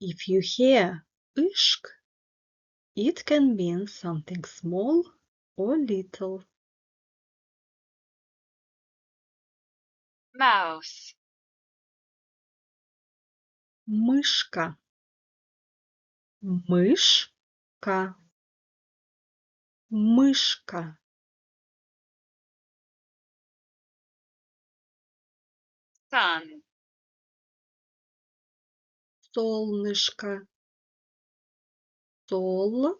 If you hear ishk, it can mean something small or little. Mouse. Мишка. Мишка. Мишка. Sun. Солнышко. Солнышко.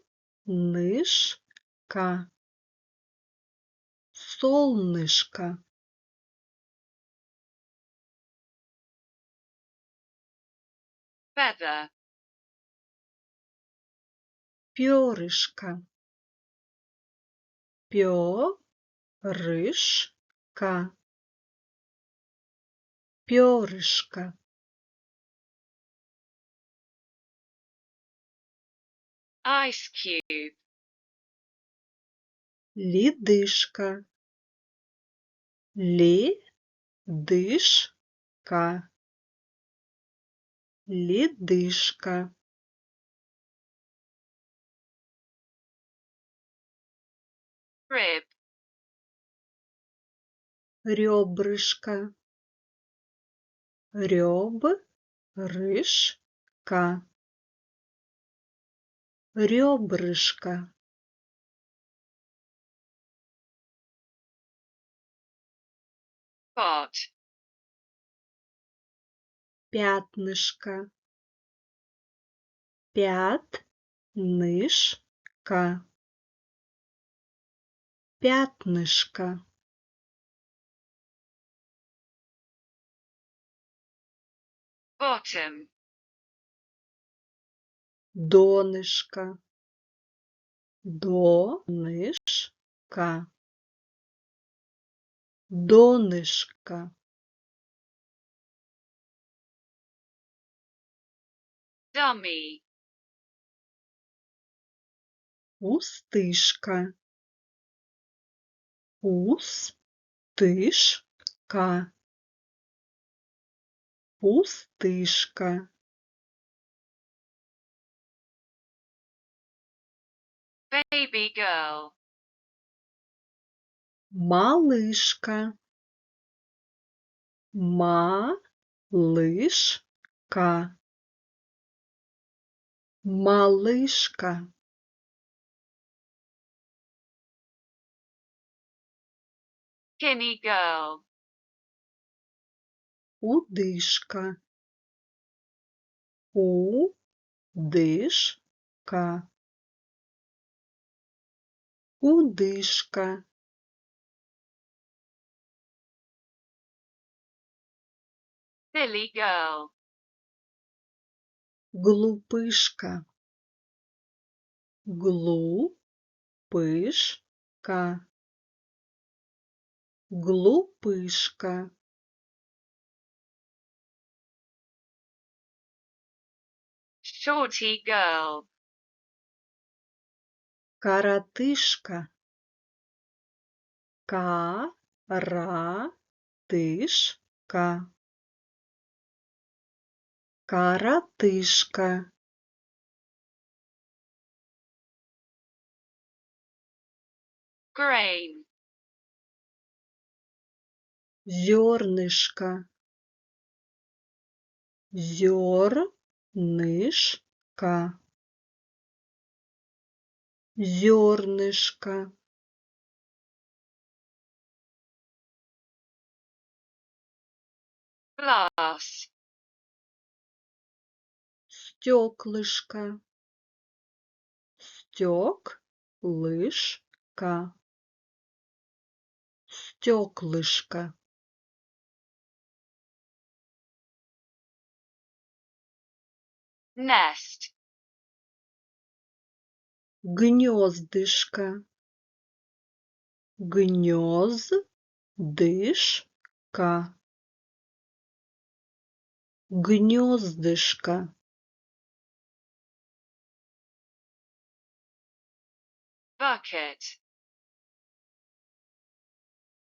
Солнышко. Feather. Перышко. Перышко. Перышко. Ice cube. Ледышка. Ледышка. Ледышка. Rib. Ребрышко. Ребрышко. Ребрышко. Pot. Пятнышко. Пятнышко. Пятнышко. Bottom. Донышко. Донышко. Донышко. Dummy. Пустышка. Пустышка. Пустышка. Baby girl. Малышка. Малышка. Малышка. Skinny girl. Худышка. Худышка. Худышка. Silly girl. Глупышка. Глупышка. Глупышка. Shorty girl. Коротышка. Коротышка. Коротышка. Grain. Зернышко. Зернышко. Зернышко. Glass. Стеклышко. Стеклышко. Стеклышко. Nest. Гнездышко. Гнездышко. Гнездышко. Bucket.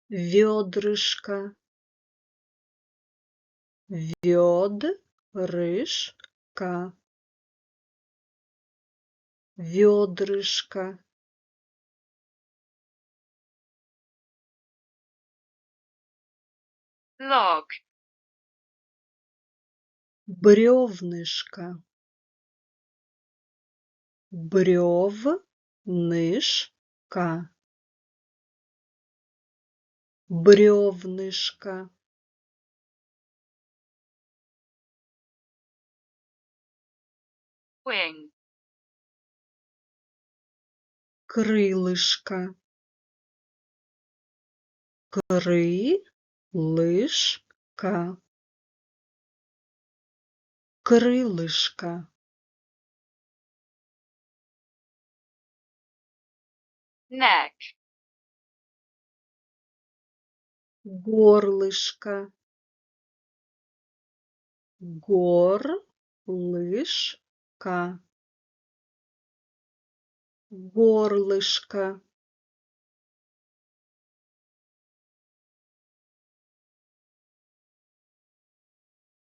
Ведрышко. Ведрышко. вёдрышко, log, брёвнышко, брёвнышко, брёвнышко, wing, крылышко, крылышко, крылышко, neck, горлышко, горлышко, горлышко,